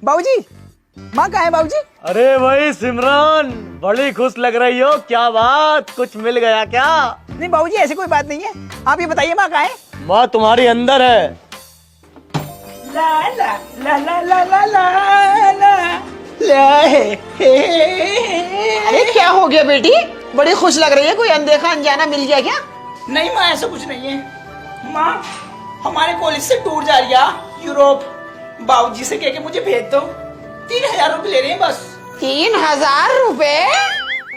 बाबूजी, माँ कहाँ है बाबूजी? अरे भाई सिमरन, बड़ी खुश लग रही हो, क्या बात, कुछ मिल गया क्या? नहीं बाबूजी, ऐसी कोई बात नहीं है। आप ये बताइए माँ कहाँ है? माँ तुम्हारी अंदर है। ला ला ला ला ला ला ला ला ला अरे क्या हो गया बेटी, बड़ी खुश लग रही है, कोई अनदेखा अनजाना मिल गया क्या? नहीं माँ, ऐसा कुछ नहीं है। माँ, हमारे कॉलेज से टूर जा रही है यूरोप। बाबूजी से कह के मुझे भेज दो। 3000 रुपए ले रहे हैं बस। 3000 रुपए?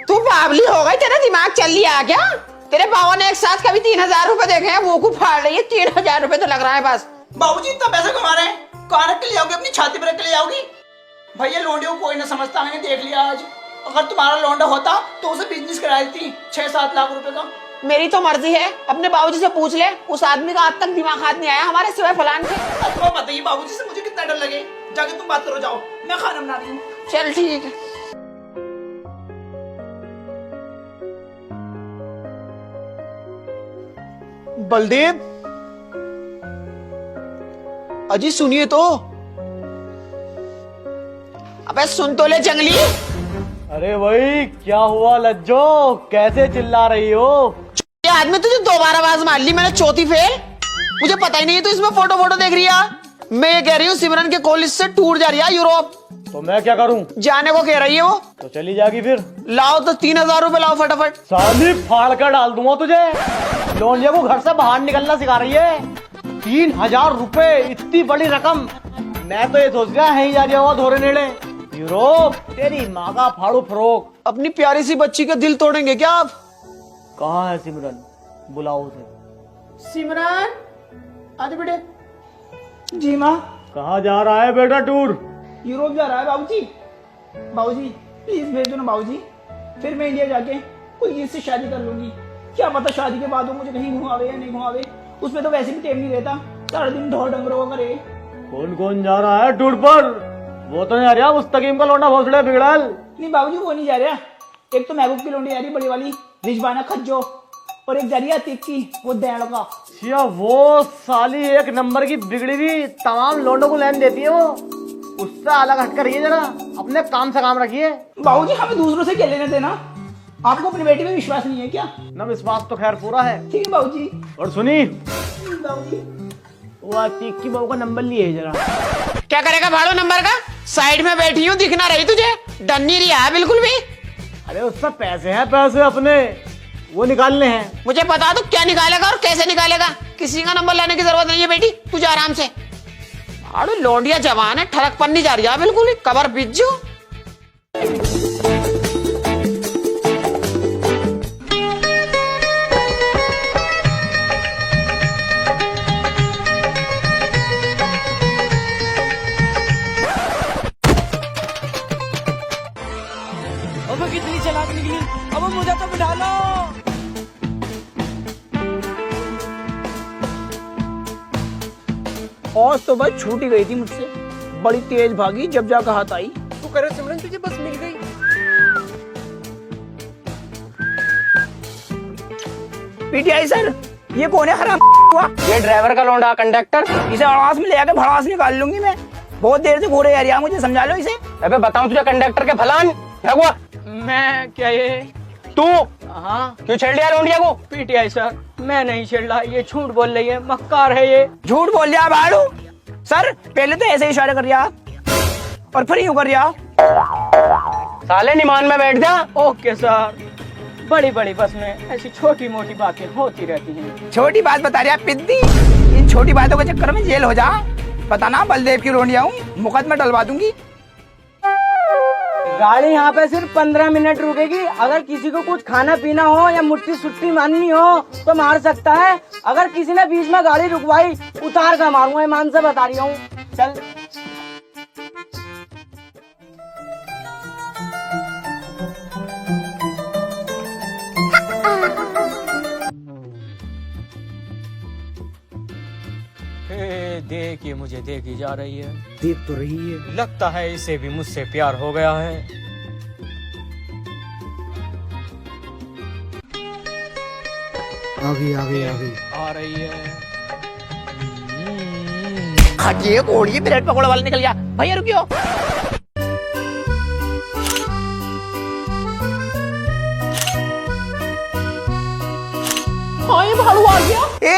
तू बावली हो गई, तेरा दिमाग चल लिया क्या? तेरे बाबा ने एक साथ कभी 3000 रुपए देखे हैं? वो को फाड़ रही है, 3000 रुपए तो लग रहा है बस। बाबूजी इतना पैसा कमा रहे हैं, कहाँ रख के ले जाओगी? अपनी छाती पर रख के ले जाओगी? भैया लौंडियों को कोई ना समझता, मैंने देख लिया आज। अगर तुम्हारा लौंडा होता तो उसे बिजनेस करा देती 6-7 लाख रुपए का। मेरी तो मर्जी है, अपने बाबूजी से पूछ ले, उस आदमी का आज तक दिमाग हाथ नहीं आया हमारे सिवाय फलान के। तुम्हें बताइए बाबूजी से मुझे कितना डर लगे। जाके तुम बात करो, जाओ, मैं खाना बना रही हूँ। चल ठीक है। बलदेव, अजी सुनिए तो। अबे सुन तो ले जंगली। अरे भाई क्या हुआ लज्जो, कैसे चिल्ला रही हो? ये आदमी तुझे 2 बार आवाज मार ली, मैंने चौथी फेल। मुझे पता ही नहीं है, तो इसमें फोटो देख रही है। मैं ये कह रही हूँ सिमरन के कॉलेज से टूर जा रही है यूरोप। तो मैं क्या करूं? जाने को कह रही है वो। तो चली जाएगी फिर। लाओ तो 3000 रुपए लाओ फटाफट। साली फाड़ कर डाल दूंगा तुझे। लौंडिया को घर से बाहर निकलना सिखा रही है। 3000 रुपए, इतनी बड़ी रकम। मैं तो ये सोच रहा है ही जा रहा धोरे नेड़े यूरोप। तेरी माँ का फाड़ू फरोक। अपनी प्यारी सी बच्ची का दिल तोड़ेंगे क्या आप? कहाँ है सिमरन? बुलाओ उसे। सिमरन आजा बेटे। जी माँ। कहाँ जा रहा है बेटा टूर? यूरोप जा रहा है बाबूजी। बाबूजी प्लीज भेज दो ना बाबूजी, फिर मैं इंडिया जाके कोई जिससे शादी कर लूंगी। क्या पता शादी के बाद वो मुझे कहीं घुमावे या नहीं घुमावे। उसमें तो वैसे भी टाइम नहीं रहता, सारा दिन ढोर डंगरों का करे। कौन कौन जा रहा है टूर पर? वो तो नहीं आ रहा मुस्तकीम का लौंडा भोसड़े बिगड़ल। नहीं बाबूजी, वो नहीं जा रहा। एक तो महबूब की लौंडी आ रही बड़ी वाली, रिजवाना खज्जो, और एक जा रही है अतीक की, वो दैड़ का। या वो साली एक नंबर की बिगड़ी हुई तमाम लौंडों को लेन देती है वो। उससे अलग हटकर रहिए जरा, अपने काम से काम रखिए। बाबूजी हमें दूसरों से क्या लेने देना? आपको अपनी बेटी पे विश्वास नहीं है क्या? न विश्वास तो खैर पूरा है। ठीक है बाबूजी। और सुनी, बाबूजी वो अतीक की बहू का नंबर लिए जरा। क्या करेगा भाड़ो नंबर का? साइड में बैठी हूँ, दिख ना रही तुझे? डर नहीं रही है बिल्कुल भी। अरे उससे पैसे हैं, पैसे अपने वो निकालने हैं। मुझे बता दो क्या निकालेगा और कैसे निकालेगा। किसी का नंबर लेने की जरूरत नहीं है बेटी, तुझे आराम से। अरे लौंडिया जवान है, ठड़क पर नहीं जा रही है बिल्कुल ही, कबर बिज्जू। अब कितनी चालाक निकली, अब मुझे तो बिठा लो। और तो बस छूट ही गई थी मुझसे, बड़ी तेज भागी, जब जाकर हाथ आई। तू करे सिमरन, तुझे बस मिल गई। पीटीआई सर, ये कौन है हराम हुआ? ये ड्राइवर का लौंडा, कंडक्टर। इसे आवाज में ले जाकर भड़ास निकाल लूंगी मैं। बहुत देर से घूरे यार, मुझे समझा लो इसे। अबे बताऊं तुझे कंडक्टर के फलान क्या हुआ? मैं क्या ये? तू हाँ क्यों छेड़ लिया लौंडिया को? पीटीआई सर, मैं नहीं छेड़ रहा, ये झूठ बोल रही है, मक्कार है ये। झूठ बोल दिया भाड़ू सर। पहले तो ऐसे इशारे कर दिया और फिर यूं कर दिया। साले निमान में बैठ जा। Okay sir. बड़ी बड़ी बस में ऐसी छोटी मोटी बातें होती रहती हैं। छोटी बात बता रही है पिद्दी, इन छोटी बातों के चक्कर में जेल हो जा। पता ना बलदेव की रोंडिया हूँ, मुकदमा डलवा दूंगी। गाड़ी यहाँ पे सिर्फ 15 मिनट रुकेगी। अगर किसी को कुछ खाना पीना हो या मुट्ठी सुट्टी मारनी हो तो मार सकता है। अगर किसी ने बीच में गाड़ी रुकवाई, उतार कर मारूंगा, ईमान से बता रही हूँ। चल देख, ये मुझे देखी जा रही है। देख तो रही है। लगता है इसे भी मुझसे प्यार हो गया है। आ गई आ गई आ गई। आ रही है। हटिए कोड़िए, ब्रेड पकौड़ा वाला निकल गया। भैया रुकियो। हाँ ये भालू आ गया। ए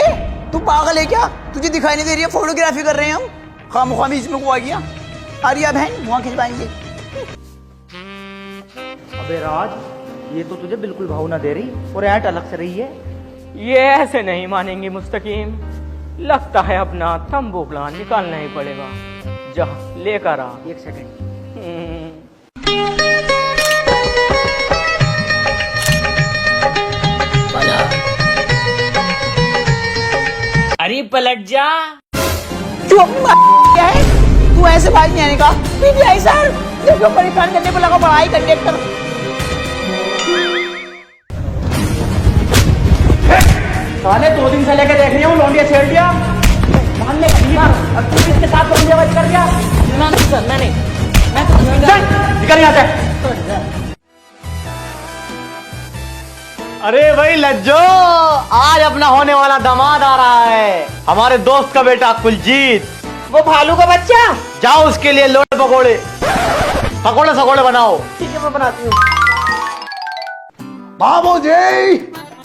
तू पागल है क्या? तुझे दिखाई नहीं दे रही है? फोटोग्राफी कर रहे हैं हम, खामोखा बीच में को आ गया। आर्या बहन वहां खिंचवाएंगे। अबे राज, ये तो तुझे बिल्कुल भाव ना दे रही और ऐट अलग से रही है। ये ऐसे नहीं मानेंगे मुस्तकीम, लगता है अपना तंबू प्लान निकालना ही पड़ेगा। जा लेकर आ। एक सेकंड। अरे पलट जा। चुप क्या है? तू ऐसे भाग नहीं आने का। पीटीआई सर देखो परेशान करने पर लगा पढ़ाई कंडक्टर। साले 2 दिन से लेके देख रही हूँ, लौंडिया छेड़ दिया, मानने का नहीं यार। अब तू किसके साथ लौंडियाबाजी कर दिया? ना नहीं सर, मैं नहीं। मैं तो चल निकल यहाँ से। अरे भाई लज्जो, आज अपना होने वाला दामाद आ रहा है, हमारे दोस्त का बेटा कुलजीत। वो भालू का बच्चा। जाओ उसके लिए लोटे पकोड़े पकोड़े सकोड़े बनाओ। ठीक है मैं बनाती हूँ। बाबूजी,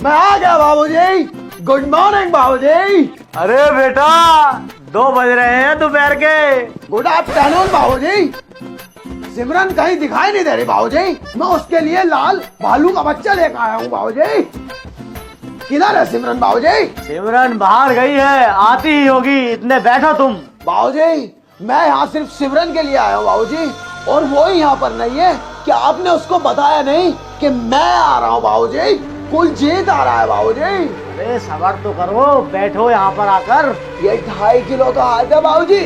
मैं आ गया बाबूजी। गुड मॉर्निंग बाबूजी। अरे बेटा 2 बज रहे हैं दोपहर के। गुड आफ्टरनून बाबूजी। सिमरन कहीं दिखाई नहीं दे रही बाबूजी। मैं उसके लिए लाल भालू का बच्चा लेकर आया हूँ बाबूजी। किधर है सिमरन बाबूजी? सिमरन बाहर गई है, आती ही होगी, इतने बैठो तुम। बाबूजी मैं यहाँ सिर्फ सिमरन के लिए आया हूँ बाबूजी, और वो ही यहाँ पर नहीं है। कि आपने उसको बताया नहीं कि मैं आ रहा हूँ बाबूजी? कुलजीत आ रहा है बाबूजी। अरे सबर तो करो, बैठो यहाँ पर आकर। ये 2.5 किलो का हाथ है बाबूजी।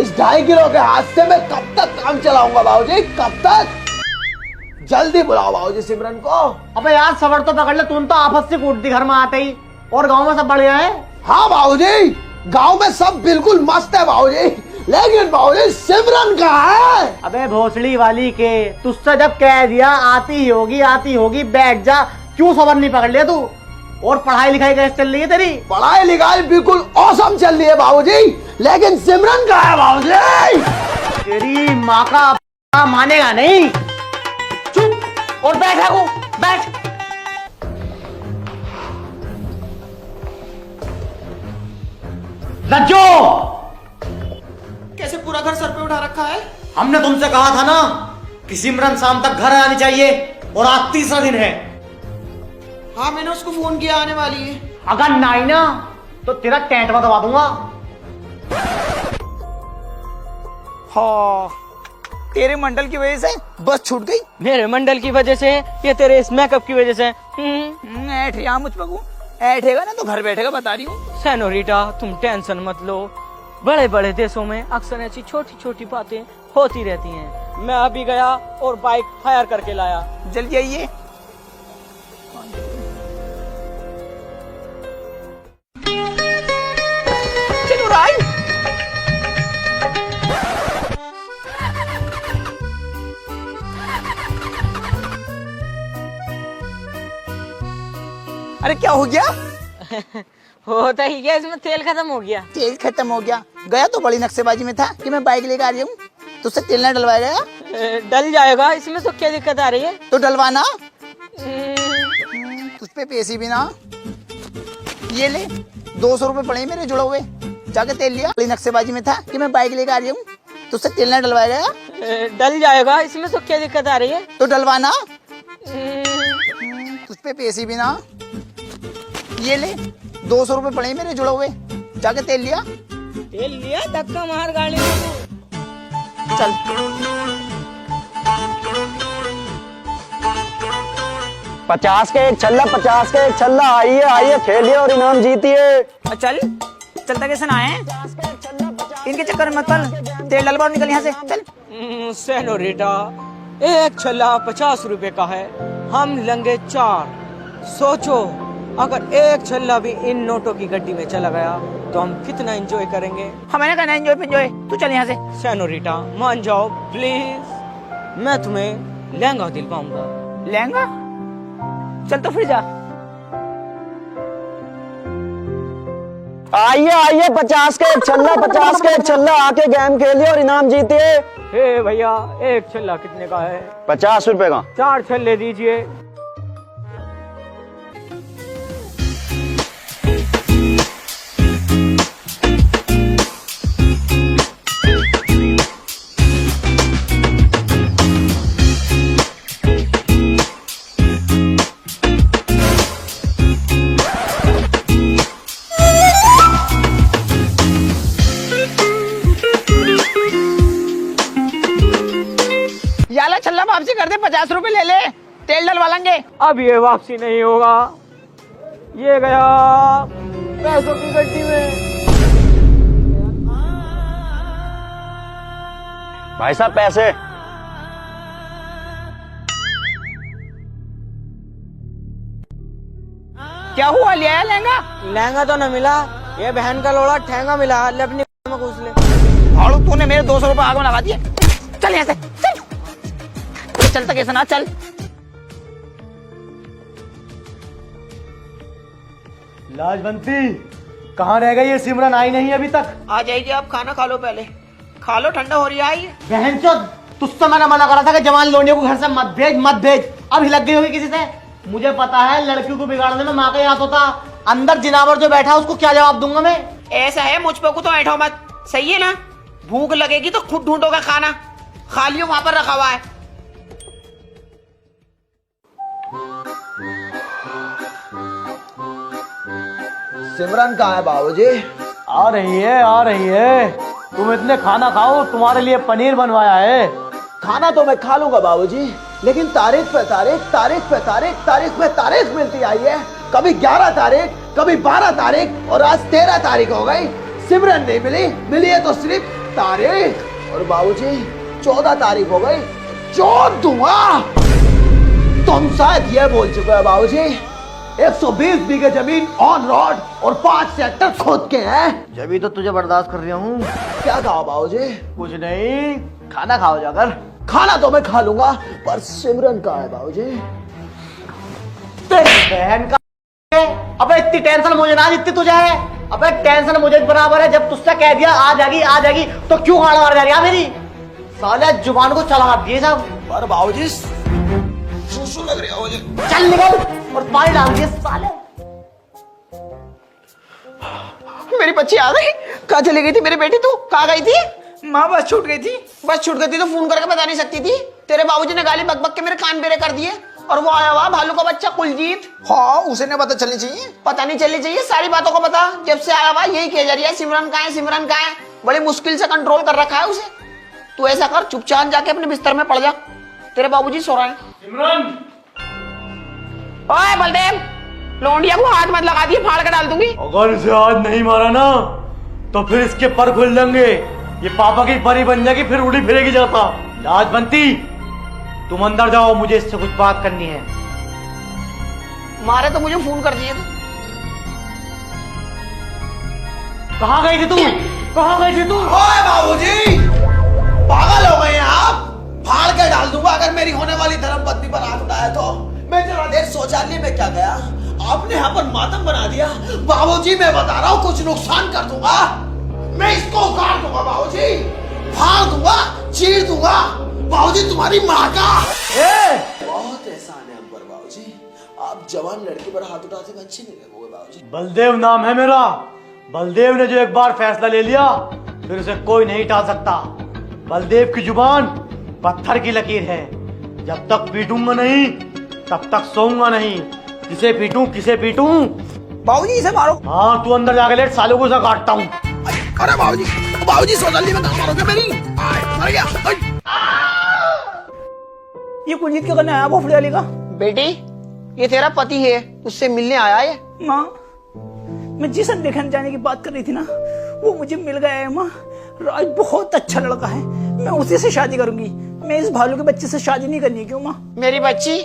इस 2.5 किलो के हाथ से मैं कब तक काम चलाऊंगा बाबूजी? कब तक? जल्दी बुलाओ बाबूजी सिमरन को। अबे यार सबर तो पकड़ ले, तुम तो आपस से कूटती घर में आते ही। और गांव में सब बढ़िया है? हाँ बाबूजी, गांव में सब बिल्कुल मस्त है बाबूजी, लेकिन बाबूजी सिमरन कहाँ है? अबे भोसड़ी वाली के, तुझसे जब कह दिया आती ही होगी, बैठ जा। क्यों सबर नहीं पकड़ लिया तू? और पढ़ाई लिखाई कैसे चल रही है तेरी? पढ़ाई लिखाई बिल्कुल औसम चल रही है बाबूजी, लेकिन सिमरन कहाँ है बाबूजी? तेरी माँ का मानेगा नहीं। चुप और बैठा को बैठ। लज्जो, कैसे पूरा घर सर पे उठा रखा है? हमने तुमसे कहा था ना कि सिमरन शाम तक घर आनी चाहिए, और आज 3रा दिन है। हाँ मैंने उसको फोन किया, आने वाली है। अगर नहीं ना तो तेरा टेंट में दबा दूंगा। हाँ तेरे मंडल की वजह से बस छूट गई। मेरे मंडल की वजह से, ये तेरे इस मेकअप की वजह से। ऐठ यहाँ मुझ पकू ऐठेगा ना तो घर बैठेगा, बता रही हूँ। सेनोरिटा तुम टेंशन मत लो, बड़े बड़े देशों में अक्सर ऐसी छोटी छोटी बातें होती रहती हैं। मैं अभी गया और बाइक हायर करके लाया। जल्दी आइए। चलो राय। अरे क्या हो गया? होता ही क्या, इसमें तेल खत्म हो गया। तेल खत्म हो गया? गया तो बड़ी नक्शेबाजी में था कि मैं बाइक लेकर आ रही हूँ, तुझसे तेल ना डलवाया गया? डल जाएगा, इसमें तो क्या दिक्कत आ रही है? तो डलवाना। तुझ पे पैसे भी ना। ये ले 200 रुपए पड़े मेरे जुड़े हुए, जाके तेल लिया। बड़ी नक्शेबाजी में था कि मैं बाइक लेकर आ रही हूँ, तुझसे तेल ना डलवाया गया? डल जाएगा, इसमें तो क्या दिक्कत आ रही है? तो डलवाना। तुझ पे पैसे भी ना। ये ले 200 रुपए पड़े मेरे जुड़े हुए, जाके तेल लिया। तेल लिया, धक्का मार गाड़ी में तू। चल 50 का एक छल्ला, 50 का एक छल्ला। आइए आइए खेलिए और इनाम जीतिए। चल चलता कैसे ना है? इनके चक्कर में मत पड़, तेल डलवा और निकल यहाँ से। चल। सेनोरिटा एक छल्ला 50 रुपए का है, हम लेंगे 4। सोचो अगर एक छल्ला भी इन नोटों की गड्डी में चला गया तो हम कितना एंजॉय करेंगे। हमें ना कहना एंजॉय पेंजॉय, तू चल यहाँ से। सेनोरिटा मान जाओ प्लीज, मैं तुम्हें लहंगा दिलवाऊंगा। लहंगा? चल तो फिर जा। आइए आइए 50 का एक छल्ला 50 का एक छल्ला आके गेम खेलिए और इनाम जीतिए। हे भैया एक छल्ला कितने का है? 50 रुपए का। 4 छल्ले दीजिए। याला छल्ला वापसी कर दे, 50 रुपए ले ले, तेल डलवा लेंगे। अब ये वापसी नहीं होगा, ये गया पैसों की गड्डी में। भाई साहब पैसे। क्या हुआ, ले आया लहंगा? लहंगा तो न मिला, ये बहन का लोड़ा ठेंगा मिला। ले अपनी में घुस ले। और तूने मेरे 200 रुपए आग में लगा दिए। चल यहाँ से चल, चलता कैसे ना, चल। लाजवंती कहाँ रह गई ये सिमरन, आई नहीं अभी तक। आ जाएगी, आप खाना खा लो, पहले खा लो, ठंडा हो रही है। आई बहनचोद, तुझसे मैंने मना करा था कि जवान लोनियों को घर से मत भेज मत भेज। अब हिलक गई होगी किसी से। मुझे पता है लड़कियों को बिगाड़ने में माँ का ही हाथ होता। अंदर जिनावर जो बैठा उसको क्या जवाब दूंगा मैं। ऐसा है, मुझ पे को तो ऐठो मत, सही है ना? भूख लगेगी तो खुद ढूंढोगा खाना, खाली वहां पर रखा हुआ है। सिमरन कहाँ है बाबूजी? आ रही है आ रही है। तुम इतने खाना खाओ, तुम्हारे लिए पनीर बनवाया है। खाना तो मैं खा लूंगा बाबूजी, लेकिन तारीख पे तारीख, तारीख पे तारीख, तारीख पे तारीख मिलती आई है। कभी 11 तारीख, कभी 12 तारीख और आज 13 तारीख हो गई। सिमरन नहीं मिली, मिली है तो सिर्फ तारीख। और बाबूजी 14 तारीख हो गई, चोट दूंगा। तुम शायद ये बोल चुके हो बाबूजी 120 बीघे जमीन ऑन रोड और 5 सेक्टर खोद के हैं। जब तो तुझे बर्दाश्त कर रहा हूँ। क्या कहा बाबूजी? कुछ नहीं, खाना खाओ जाकर। खाना तो मैं खा लूंगा, पर सिमरन कहाँ है बाबूजी? तेरी बहन का। अबे इतनी टेंशन मुझे ना जितनी तुझे है। अबे टेंशन मुझे बराबर है। जब तुझसे कह दिया आ जाएगी तो क्यों गाड़ मार जा रही है मेरी? साले जुबान को चला दिए सब। पर बाबूजी सुसु लग रही है मुझे। चल निकल और पानी डाल दिए साले। मेरी बच्ची आ गई। कहाँ चली गई थी मेरी बेटी? तू कहाँ गई थी? माँ बस छूट गई थी। बस छूट गई थी तो फोन करके बता नहीं सकती थी? तेरे बाबूजी ने गाली बक बक के मेरे कान बेरे कर दिए। और वो आया हुआ भालू का बच्चा कुलजीत। हाँ, उसे नहीं पता चलनी चाहिए। पता नहीं चलनी चाहिए, सारी बातों को पता। जब से आया हुआ यही कह जा रही है सिमरन कहाँ है, सिमरन कहाँ है। बड़ी मुश्किल से कंट्रोल कर रखा है उसे। तू ऐसा कर, चुपचाप जाके अपने बिस्तर में पड़ जा, तेरे बाबूजी सो रहे हैं। सिमरन, ओए बलदेव, लौंडिया को हाथ मत लगा दिए, फाड़ के डाल दूंगी। अगर इसे आज नहीं मारा ना तो फिर इसके पर खुल देंगे। ये पापा की परी बन जाएगी, फिर उड़ी फिरेगी जाता। लाजवंती तुम अंदर जाओ, मुझे इससे कुछ बात करनी है। मारे तो मुझे फोन कर दिए। कहाँ गई थी तू? कहाँ गई थी तू? ओए बाबूजी, पागल हो गए हैं आप? फाड़ के डाल दूंगा अगर मेरी होने वाली धर्मपत्नी पर हाथ उठाया तो। मैं जरा देर शौचालय में क्या गया, आपने यहाँ पर मातम बना दिया। बाबूजी मैं बता रहा हूँ कुछ नुकसान कर दूंगा। मैं इसको उखाड़ दूंगा बाबूजी, फाड़ दूंगा, चीर दूंगा। बाबूजी तुम्हारी माँ का बहुत एहसान है अकबर बाबूजी। आप जवान लड़की पर हाथ उठाते हुए अच्छे नहीं लगोगे बाबूजी। बलदेव नाम है मेरा। बलदेव ने जो एक बार फैसला ले लिया फिर उसे कोई नहीं टाल सकता। बलदेव की जुबान पत्थर की लकीर है। जब तक पीटूंगा नहीं तब तक सोऊंगा नहीं। किसे पीटूं? बाबूजी इसे मारो। हाँ, तू अंदर जाके लेट, सालों को काटता हूँ। अरे बाबूजी शौचालय में कहाँ मारोगे मेरी? मर गया। ये कुलजीत क्या करने आया भोफड़ी वाली का? बेटी ये तेरा पति है, उससे मिलने आया है। माँ, मैं जिसे देखने जाने की बात कर रही थी ना, वो मुझे मिल गया है। माँ, राज बहुत अच्छा लड़का है, मैं उसी से शादी करूंगी। मैं इस भालू के बच्चे से शादी नहीं करनी। क्यों माँ? मेरी बच्ची,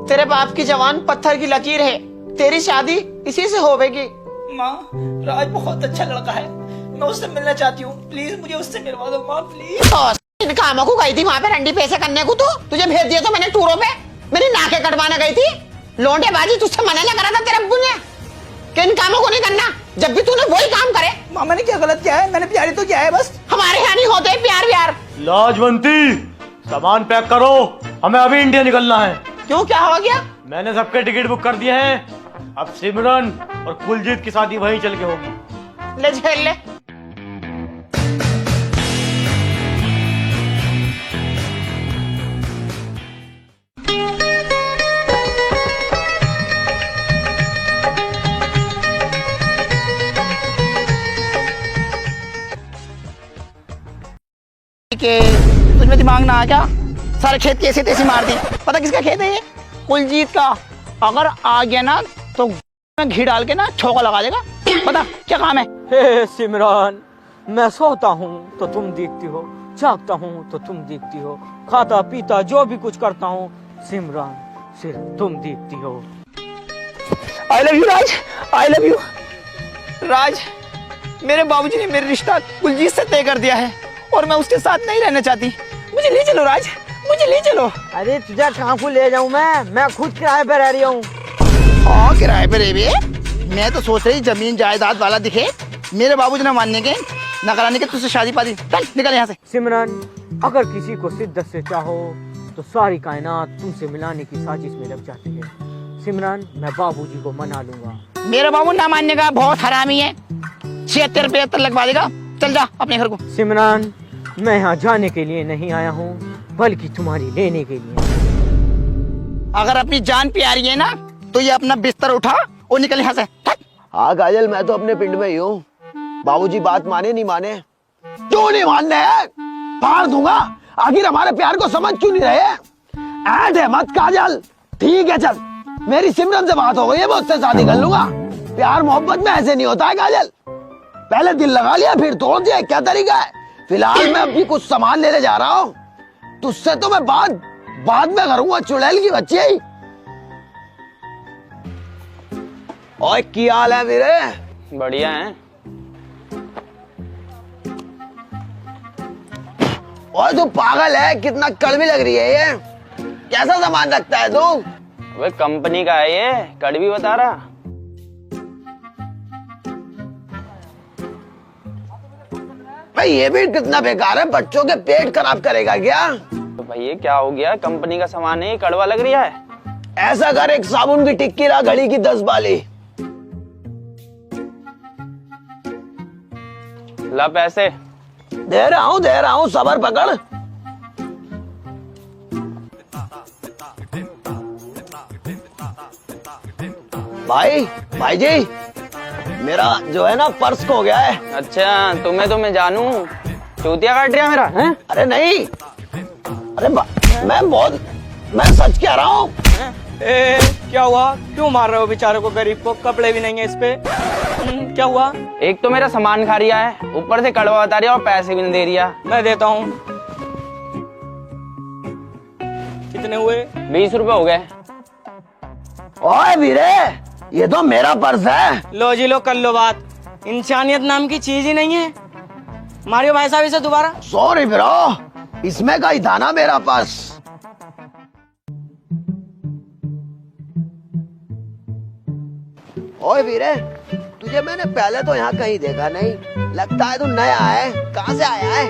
तेरे बाप की जवान पत्थर की लकीर है, तेरी शादी इसी से होगी। माँ, राज बहुत अच्छा लड़का है, मैं उससे मिलना चाहती हूँ, प्लीज मुझे उससे मिलवा दो माँ, प्लीज। इन कामों को गई थी वहाँ पे रंडी पैसे करने को, तो तुझे भेज दिया था मैंने टूरों पे। मेरी नाके कटवाने गई थी। लौंडेबाजी तुझसे मना ना करा था तेरे अब्बू ने कि इन कामों को नहीं करना। जब भी तूने वही काम करे। माँ मैंने क्या गलत किया है? मैंने प्यारी तो किया है बस। हमारे यहाँ नहीं होते प्यार व्यार। लाजवंती, सामान पैक करो, हमें अभी इंडिया निकलना है। क्यों, क्या हो गया? मैंने सबके टिकट बुक कर दिए हैं। अब सिमरन और कुलजीत की शादी वहीं चल के होगी। ले झेल ले। के तुझमें दिमाग ना आ क्या? सारे खेत कैसे तैसे मार दी। पता किसका खेत है ये? कुलजीत का। अगर आ गया ना तो में घी डाल के ना छोका लगा देगा। पता क्या काम है? हे सिमरन, मैं सोता हूँ तो तुम देखती हो, जागता हूँ तो तुम देखती हो, खाता पीता जो भी कुछ करता हूँ सिमरन सिर्फ तुम देखती हो। I love you Raj, I love you Raj. मेरे बाबूजी ने मेरा रिश्ता कुलजीत से तय कर दिया है और मैं उसके साथ नहीं रहना चाहती। मुझे ले चलो राज, मुझे ले चलो। अरे तुझे कहाँ को ले जाऊँ मैं खुद किराए पे रह रही हूँ। हाँ किराए पे रहे। मैं तो सोच रही जमीन जायदाद वाला दिखे। मेरे बाबूजी ने मानने के न कराने के तुझसे शादी पादी। चल निकल यहाँ से। सिमरन, अगर किसी को शिद्दत से चाहो तो सारी कायनात तुमसे मिलाने की साजिश में लग जाती है। सिमरन, मैं बाबूजी को मना लूंगा। मेरा बाबू ना मानने का बहुत हरामी है। 76-75 लगवा देगा। चल जा अपने घर को। सिमरन, मैं यहाँ जाने के लिए नहीं आया हूँ बल्कि तुम्हारी लेने के लिए। अगर अपनी जान प्यारी है ना तो ये अपना बिस्तर उठा और निकल यहाँ से। हाँ काजल, मैं तो अपने पिंड में ही हूँ। बाबूजी बात माने नहीं माने? क्यों नहीं मानने हैं? फाड़ दूंगा। आखिर हमारे प्यार को समझ क्यों नहीं रहे? ऐड है मत काजल। ठीक है चल, मेरी सिमरन से बात हो गई है, मैं उससे शादी कर लूंगा। प्यार मोहब्बत में ऐसे नहीं होता है काजल। पहले दिल लगा लिया फिर तोड़ दिया, क्या तरीका है? फिलहाल मैं अभी कुछ सामान लेने जा रहा हूँ। तुझसे तो मैं बाद में करूंगा। चुड़ैल की बच्ची है। और क्या हाल है मेरे? बढ़िया है। और तू पागल है? कितना कड़वी लग रही है ये। कैसा सामान रखता है तू? वे कंपनी का है ये, कड़वी बता रहा। भाई ये भी कितना बेकार है, बच्चों के पेट खराब करेगा क्या? तो भाई ये क्या हो गया? कंपनी का सामान है, ये कड़वा लग रहा है। ऐसा कर, एक साबुन की टिक्की ला, घड़ी की 10 बाली। ला पैसे। दे रहा हूँ, सबर पकड़। भाई जी, मेरा जो है ना पर्स खो गया है। अच्छा, तुम्हें तो मैं जानू, चूतिया काट रहा मेरा है? अरे नहीं, अरे मैं सच कह रहा हूँ। क्या हुआ? क्यों मार रहे हो बेचारे को, गरीब को? कपड़े भी नहीं है इस पे। क्या हुआ? एक तो मेरा सामान खा रिया है, ऊपर से कड़वा बता रही है और पैसे भी नहीं दे रिया। मैं देता हूँ। कितने हुए? 20 रुपए हो गए। ओए वीरे, ये तो मेरा पर्स है। लो जी लो, कर लो बात। इंसानियत नाम की चीज ही नहीं है। मारियो भाई साहब इसे दोबारा। सॉरी ब्रो, इसमें का ही था ना मेरा पर्स। ओए वीरे, तुझे मैंने पहले तो यहाँ कहीं देखा नहीं। लगता है तू नया है। कहाँ से आया है?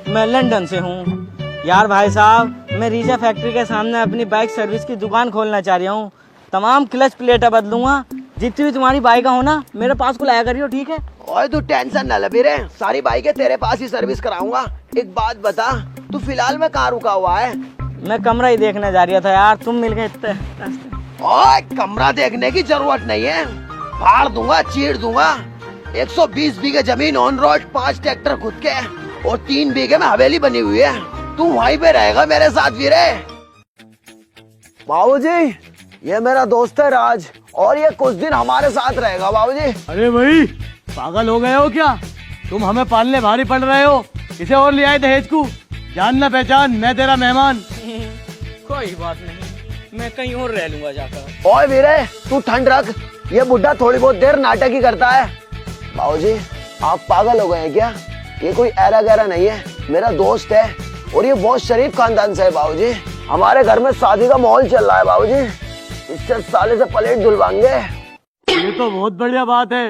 मैं लंदन से हूँ। यार भाई साहब, मैं रीजा फैक्ट्री के सामने अपनी बाइक सर्विस की दुकान खोलना चाह रहा हूँ। तमाम क्लच प्लेटें बदलूंगा। जितनी भी तुम्हारी बाइक हो ना, मेरे पास को लाया करियो, ठीक है? ओए तू टेंशन न ले वीरे, सारी बाइकें तेरे पास ही सर्विस कराऊंगा। एक बात बता, तू फिलहाल में कहाँ रुका हुआ है? मैं कमरा ही देखने जा रहा था यार, तुम मिल गए इतने रास्ते। ओए कमरा देखने की जरूरत नहीं है, फाड़ दूंगा, चीर दूंगा। 120 बीघे जमीन ऑन रोड, 5 ट्रैक्टर खुद के और 3 बीघे में हवेली बनी हुई है। तू वहीं पे रहेगा मेरे साथ वीरे। बाबूजी, ये मेरा दोस्त है राज और ये कुछ दिन हमारे साथ रहेगा। बाबूजी, अरे भाई, पागल हो गए हो क्या? तुम हमें पालने भारी पड़ रहे हो। इसे और ले आए दहेज को। जान ना पहचान, मैं तेरा मेहमान। कोई बात नहीं, मैं कहीं और रह लूंगा जाकर। ओए वीरे, तू ठंड रख, ये बुढ़ा थोड़ी बहुत देर नाटक ही करता है। बाबूजी, आप पागल हो गए हैं क्या? ये कोई ऐरा गैरा नहीं है, मेरा दोस्त है और ये बहुत शरीफ खानदान से है। बाबूजी, हमारे घर में शादी का माहौल चल रहा है। बाबूजी, इससे साले से प्लेट धुलवाएंगे। ये तो बहुत बढ़िया बात है।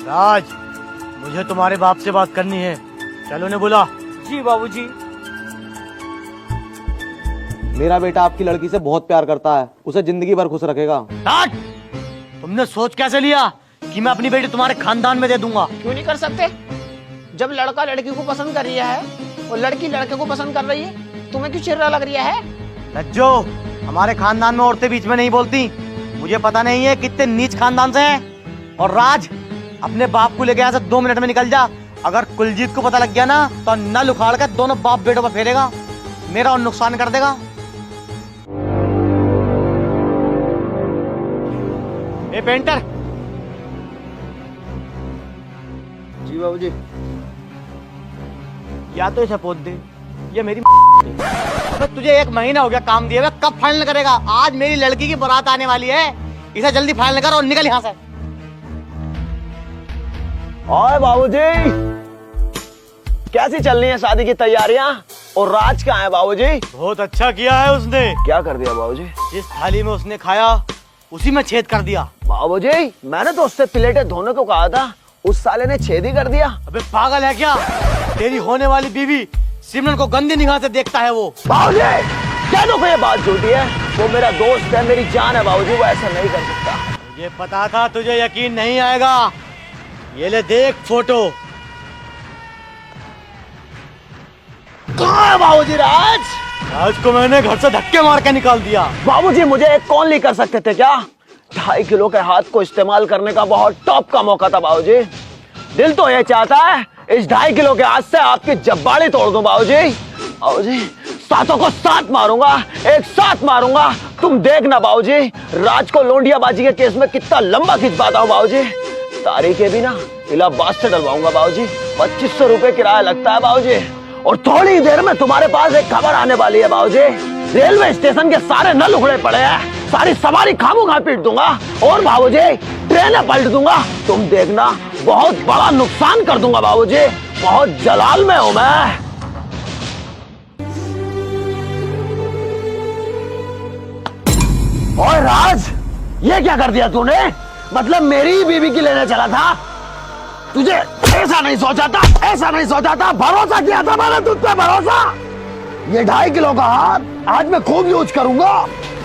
राज, मुझे तुम्हारे बाप से बात करनी है, चलो उन्हें बुला। जी बाबूजी। मेरा बेटा आपकी लड़की से बहुत प्यार करता है, उसे जिंदगी भर खुश रखेगा। राज, तुमने सोच कैसे लिया कि मैं अपनी बेटी तुम्हारे खानदान में दे दूंगा? क्यों नहीं कर सकते? जब लड़का लड़की को पसंद कर रहा है और लड़की लड़के को पसंद कर रही है, तुम्हें क्यों चिर्रा लग रहा है? लज्जो, हमारे खानदान में औरतें बीच में नहीं बोलती। मुझे पता नहीं है कितने नीच खानदान से हैं। और राज, अपने बाप को लेके यहाँ से 2 मिनट में निकल जा। अगर कुलजीत को पता लग गया ना तो नल उखाड़ कर दोनों बाप बेटों पर फेरेगा, मेरा और नुकसान कर देगा। ए पेंटर। जी बाबूजी। या तो इसे पोत दे, ये मेरी अबे तुझे 1 महीना हो गया काम दिए हुए, कब फाइनल करेगा? आज मेरी लड़की की बारात आने वाली है, इसे जल्दी फाइनल कर और निकल यहाँ से। और बाबूजी, कैसी चल रही है शादी की तैयारियां? और राज कहाँ है बाबूजी? बहुत अच्छा किया है उसने। क्या कर दिया बाबूजी? जिस थाली में उसने खाया उसी में छेद कर दिया। बाबूजी, मैंने तो उससे प्लेटें धोने को कहा था, उस साले ने छेद ही कर दिया। अबे पागल है क्या? तेरी होने वाली बीवी सिमरन को गंदी निगाह से देखता है वो। बाबूजी, क्या तो ये बात झूठी है? वो मेरा दोस्त है, मेरी जान है बाबूजी, वो ऐसा नहीं कर सकता। मुझे पता था तुझे यकीन नहीं आएगा। ये ले देख फोटो। कहाँ है बाबूजी राज? राज को मैंने घर से धक्के मार के निकाल दिया। बाबूजी, मुझे एक कॉल नहीं कर सकते थे क्या? 2.5 किलो के हाथ को इस्तेमाल करने का बहुत टॉप का मौका था बाबूजी। दिल तो ये चाहता है इस 2.5 किलो के हाथ से आपकी जब्बाड़ी तोड़ दूं बाबूजी। बाबूजी, सातों को साथ मारूंगा, एक साथ मारूंगा। तुम देखना बाबूजी, राज को लोंडियाबाजी के केस में कितना लंबा खिंचवाता हूँ बाबूजी। तारीखें भी ना इलाहाबाद से डलवाऊंगा बाबूजी। 2500 रुपए किराया लगता है बाबूजी। और थोड़ी देर में तुम्हारे पास एक खबर आने वाली है बाबूजी। रेलवे स्टेशन के सारे नल उखड़े पड़े हैं, सारी सवारी खामोखा पीट दूंगा और बाबूजी ट्रेनें पलट दूंगा। तुम देखना, बहुत बड़ा नुकसान कर दूंगा बाबूजी। बहुत जलाल में हूं मैं। ओए राज, ये क्या कर दिया तूने? मतलब मेरी ही बीवी की लेने चला था? तुझे ऐसा नहीं सोचा था, ऐसा नहीं सोचा था, भरोसा किया था मैंने तुझ पे, भरोसा। ये 2.5 किलो का हाथ आज मैं खूब यूज करूंगा।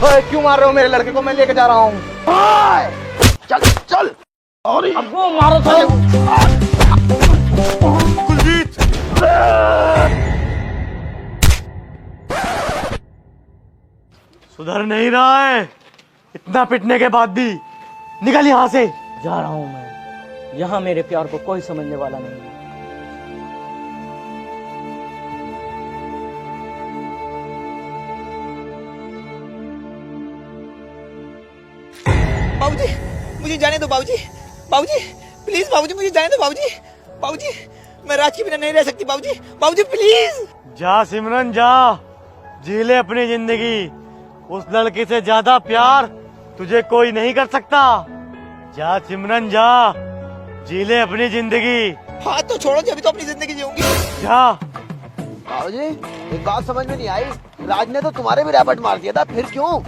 क्यों मार रहे हो मेरे लड़के को? मैं लेके जा रहा हूँ। चल चल। और अब्बू मारो तो। कुलजीत, सुधर नहीं रहा है, इतना पिटने के बाद भी। निकल यहाँ से। जा रहा हूँ मैं, यहाँ मेरे प्यार को कोई समझने वाला नहीं है। बाबूजी, मुझे जाने दो बाबूजी। बाबूजी प्लीज, बाबूजी मुझे जाने दो बाबूजी। बाबूजी, मैं राज के बिना नहीं रह सकती बाबूजी। बाबूजी प्लीज। जा सिमरन जा, जी ले अपनी जिंदगी। उस लड़की से ज्यादा प्यार तुझे कोई नहीं कर सकता। जा सिमरन जा, जी ले अपनी जिंदगी। हाथ तो छोड़ो, जब तो अपनी जिंदगी जीऊंगी। जा। बाबूजी, एक बात समझ में नहीं आई, राज ने तो तुम्हारे भी रैपट मार दिया था, फिर क्यों?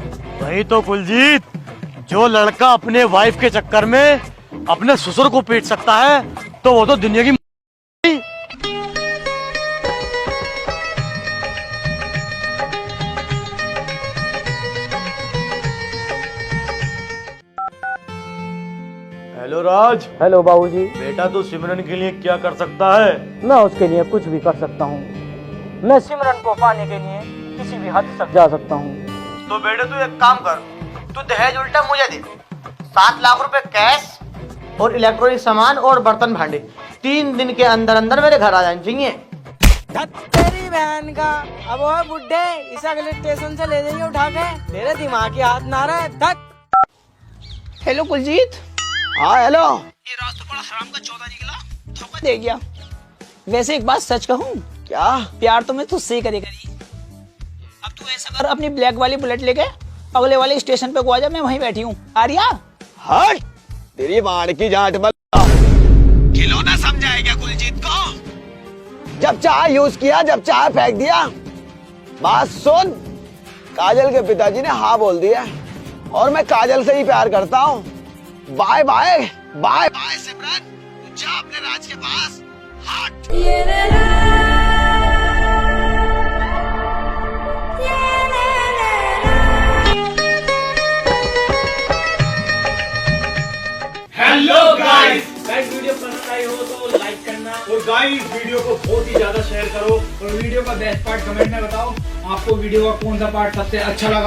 वही तो कुलजीत, जो लड़का अपने वाइफ के चक्कर में अपने ससुर को पीट सकता है तो वो तो दुनिया की हेलो राज। हेलो बाबूजी। बेटा तू सिमरन के लिए क्या कर सकता है? मैं उसके लिए कुछ भी कर सकता हूँ। मैं सिमरन को पाने के लिए किसी भी हद तक जा सकता हूँ। तो बेटे तू एक काम कर, तू दहेज उल्टा मुझे दे। 7 लाख रुपए कैश और इलेक्ट्रॉनिक सामान और बर्तन भांडे 3 दिन के अंदर अंदर मेरे घर आ जाने चाहिए। तेरी बहन का, अब वो बुड्ढे इस अगले स्टेशन से ले जाइए उठा के। तेरे दिमाग की हाथ ना रहे। धक। हेलो कुलजीत। हाँ हेलो। ये राज तो बड़ा हराम का चौथा निकला, धोखा दे गया। वैसे एक बात सच कहूँ, क्या? प्यार तो मैं तुझसे ही करी। अब तू ऐसा कर, अपनी ब्लैक वाली बुलेट लेके अगले वाले स्टेशन पे को आ जा, मैं वहीं बैठी हूँ। आ रही है? हट तेरी बाण की जाट मत। खिलौना समझा है क्या कुलजीत को? जब चाह यूज किया, जब चाह फेंक दिया। बात सुन, काजल के पिताजी ने हाँ बोल दिया और मैं काजल से ही प्यार करता हूँ। बाय बाय बाय बाय सिमरन, जा अपने राज के पास, हट। हेलो गाइस, वीडियो पसंद आई हो तो लाइक करना और गाइस वीडियो को बहुत ही ज्यादा शेयर करो और वीडियो का बेस्ट पार्ट कमेंट में बताओ आपको वीडियो का कौन सा पार्ट सबसे अच्छा लगा।